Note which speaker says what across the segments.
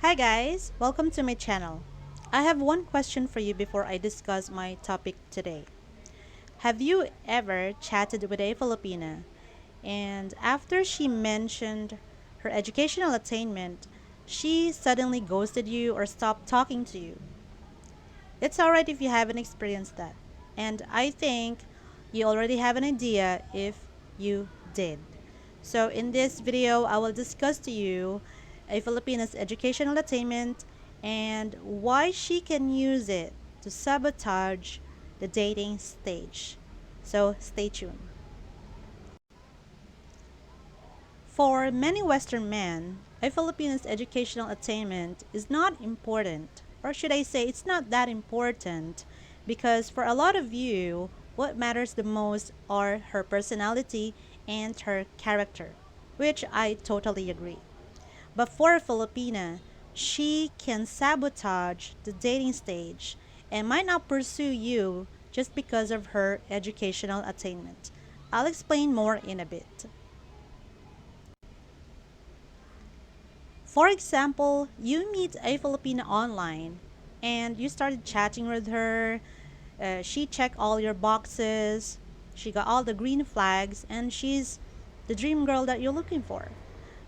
Speaker 1: Hi guys, welcome to my channel. I have one question for you before I discuss my topic today. Have you ever chatted with a Filipina and after she mentioned her educational attainment, she suddenly ghosted you or stopped talking to you? It's alright if you haven't experienced that. And I think you already have an idea if you did. So in this video, I will discuss to you a Filipina's educational attainment and why she can use it to sabotage the dating stage. So stay tuned. For many Western men, a Filipino's educational attainment is not important, or should I say it's not that important, because for a lot of you, what matters the most are her personality and her character, which I totally agree. But for a Filipina, she can sabotage the dating stage and might not pursue you just because of her educational attainment. I'll explain more in a bit. For example, you meet a Filipina online and you started chatting with her. She checked all your boxes. She got all the green flags and she's the dream girl that you're looking for.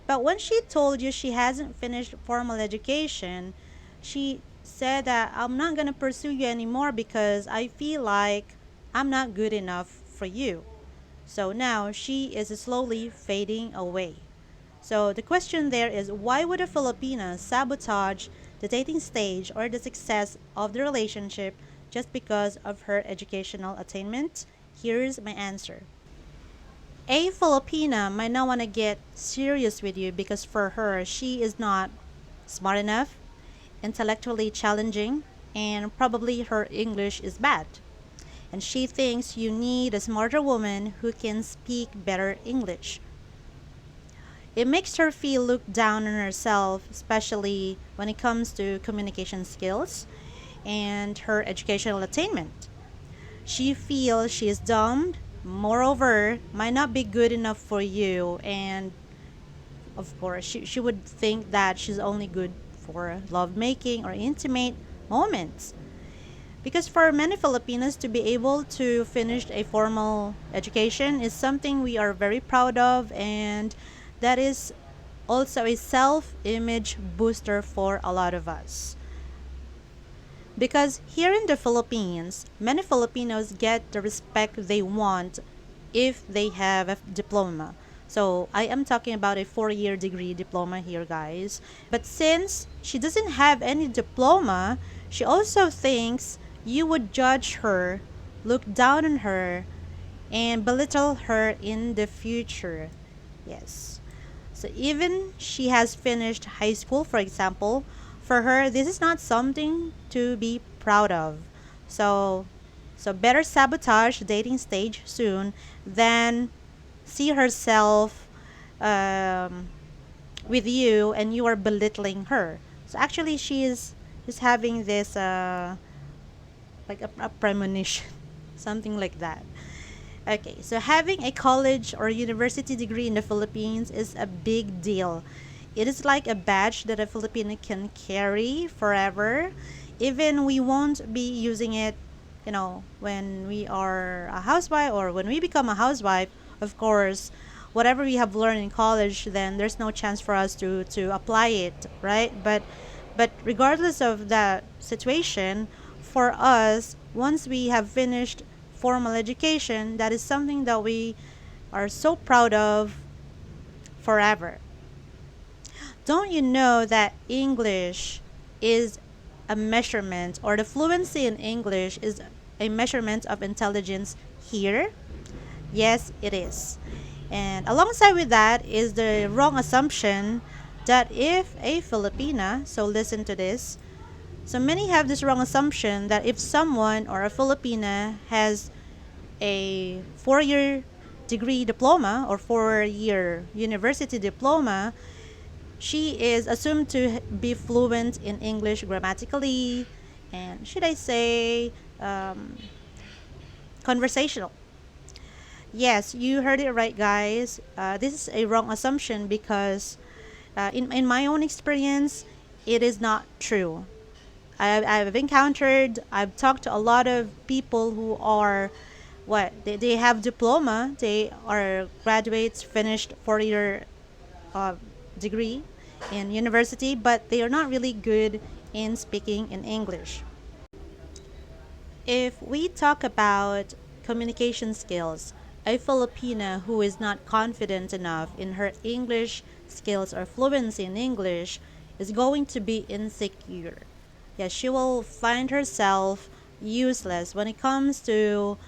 Speaker 1: But when she told you she hasn't finished formal education, she said that I'm not going to pursue you anymore because I feel like I'm not good enough for you. So now she is slowly fading away. So the question there is, why would a Filipina sabotage the dating stage or the success of the relationship just because of her educational attainment? Here's my answer. A Filipina might not want to get serious with you because for her, she is not smart enough, intellectually challenging, and probably her English is bad. And she thinks you need a smarter woman who can speak better English. It makes her feel looked down on herself, especially when it comes to communication skills and her educational attainment. She feels she is dumb, moreover, might not be good enough for you, and of course, she would think that she's only good for lovemaking or intimate moments. Because for many Filipinos to be able to finish a formal education is something we are very proud of, and that is also a self-image booster for a lot of us. Because here in the Philippines, many Filipinos get the respect they want if they have a diploma. So I am talking about a 4-year degree diploma here, guys. But since she doesn't have any diploma, she also thinks you would judge her, look down on her, and belittle her in the future. Yes. So even she has finished high school, for example, for her, this is not something to be proud of. So, so better sabotage the dating stage soon than see herself with you and you are belittling her. So actually, she is having this like a premonition, something like that. Okay, so having a college or university degree in the Philippines is a big deal. It is like a badge that a Filipino can carry forever. Even we won't be using it, when we are a housewife or when we become a housewife, of course, whatever we have learned in college, then there's no chance for us to apply it, right? But regardless of that situation, for us, once we have finished formal education, that is something that we are so proud of forever. Don't you know that English is a measurement, or the fluency in English is a measurement of intelligence here? Yes, it is. And alongside with that is the wrong assumption that if a Filipina, so listen to this, so many have this wrong assumption that if someone or a Filipina has a 4-year degree diploma or 4-year university diploma, she is assumed to be fluent in English grammatically and, should I say, conversational. Yes, you heard it right, guys. This is a wrong assumption because, in my own experience, It is not true. I've talked to a lot of people who are they have diploma, they are graduates, finished 4 year uh, degree in university, but they are not really good in speaking in English. If we talk about communication skills, a Filipina who is not confident enough in her English skills or fluency in English is going to be insecure. Yes, she will find herself useless when it comes to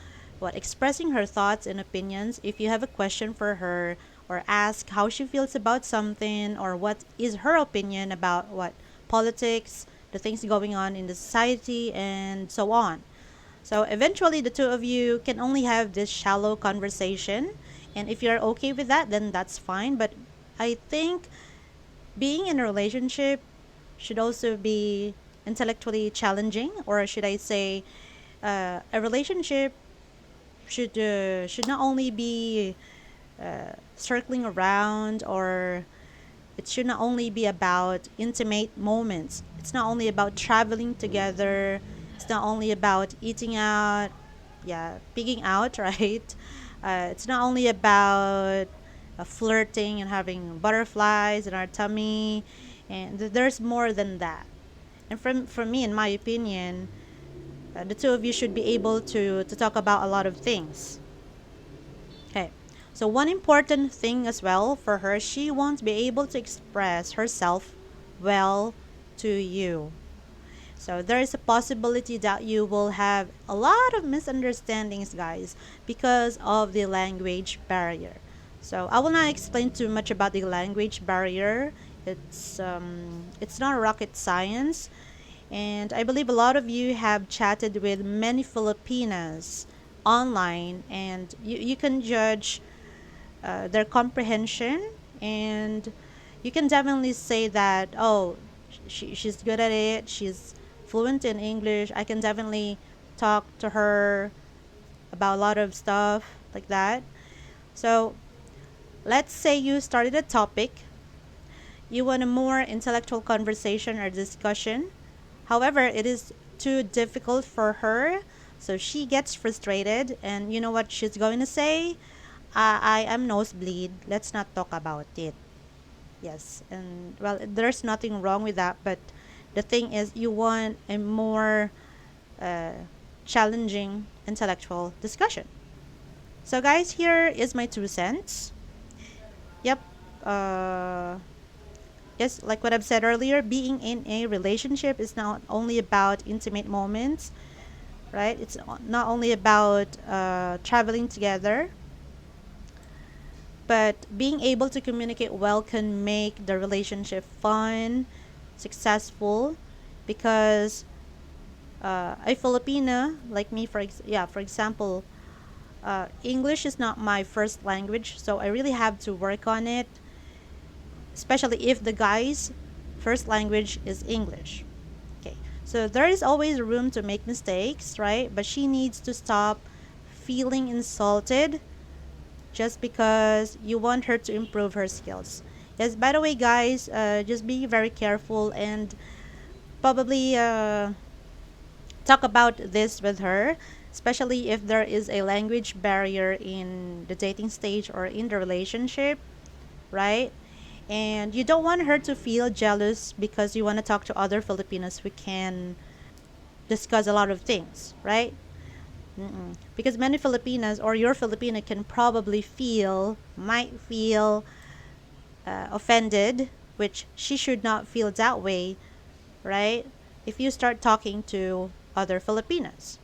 Speaker 1: expressing her thoughts and opinions. If you have a question for her or ask how she feels about something or what is her opinion about politics, the things going on in the society and so on. So eventually, the two of you can only have this shallow conversation. And if you're okay with that, then that's fine. But I think being in a relationship should also be intellectually challenging, or should I say, a relationship should not only be circling around, or it should not only be about intimate moments. It's not only about traveling together. It's not only about eating out, yeah, pigging out, right? It's not only about flirting and having butterflies in our tummy, and there's more than that. And from me, in my opinion, the two of you should be able to talk about a lot of things. Okay. So one important thing as well for her, she won't be able to express herself well to you. So there is a possibility that you will have a lot of misunderstandings, guys, because of the language barrier. So I will not explain too much about the language barrier. It's not rocket science, and I believe a lot of you have chatted with many Filipinas online, and you can judge their comprehension, and you can definitely say that, oh, she's good at it, she's fluent in English, I can definitely talk to her about a lot of stuff like that. So let's say you started a topic, you want a more intellectual conversation or discussion. However, it is too difficult for her, so she gets frustrated, and you know what she's going to say? I am nosebleed. Let's not talk about it. Yes, and well, there's nothing wrong with that, but the thing is, you want a more uh, challenging intellectual discussion. So, guys, here is my 2 cents. Yep. Uh, yes, like what I've said earlier, being in a relationship is not only about intimate moments, right? It's not only about traveling together, but being able to communicate well can make the relationship fun, successful, because a Filipina like me, for example, English is not my first language, so I really have to work on it, especially if the guy's first language is English. Okay, so there is always room to make mistakes, right? But she needs to stop feeling insulted just because you want her to improve her skills. Yes, by the way, guys, just be very careful and probably talk about this with her, especially if there is a language barrier in the dating stage or in the relationship, right? And you don't want her to feel jealous because you want to talk to other Filipinos who can discuss a lot of things, right? Because many Filipinas or your Filipina can probably might feel offended, which she should not feel that way, right? If you start talking to other Filipinas.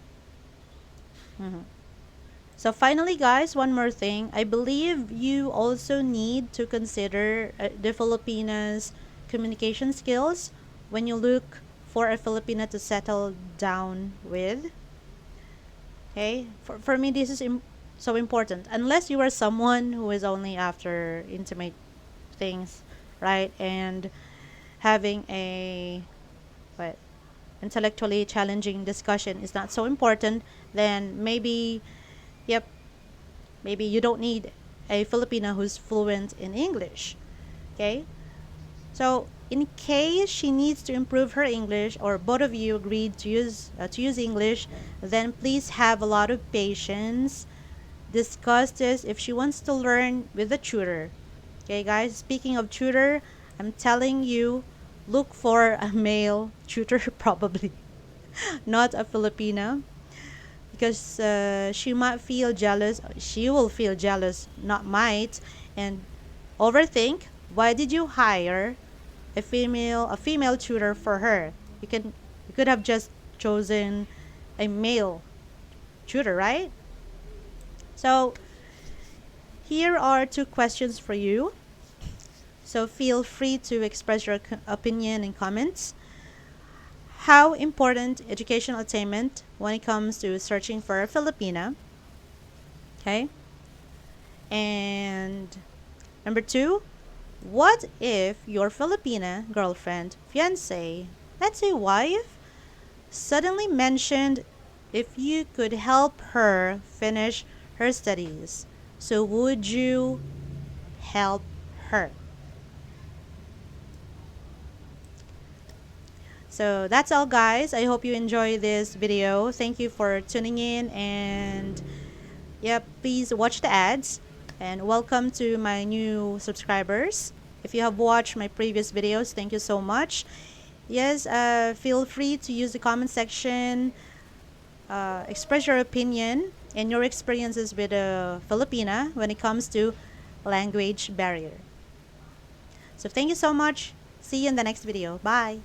Speaker 1: So finally, guys, one more thing. I believe you also need to consider the Filipinas' communication skills when you look for a Filipina to settle down with. Okay, for me, this is so important. Unless you are someone who is only after intimate things, right? And having a what intellectually challenging discussion is not so important, then maybe, yep, maybe you don't need a Filipina who's fluent in English. Okay, so in case she needs to improve her English, or both of you agreed to use English, then please have a lot of patience. Discuss this if she wants to learn with a tutor. Okay, guys, speaking of tutor, I'm telling you, look for a male tutor, probably not a Filipina, because she might feel jealous. She will feel jealous, not might, and overthink. Why did you hire a female tutor for her? You could have just chosen a male tutor, right? So here are two questions for you. So feel free to express your opinion in comments. How important educational attainment when it comes to searching for a Filipina? Okay. And number two, what if your Filipina girlfriend, fiance, let's say wife, suddenly mentioned if you could help her finish her studies? So would you help her? So that's all, guys. I hope you enjoy this video. Thank you for tuning in, and yep, please watch the ads, and welcome to my new subscribers. If you have watched my previous videos, thank you so much. Yes, feel free to use the comment section, express your opinion and your experiences with a Filipina when it comes to language barrier. So thank you so much. See you in the next video. Bye.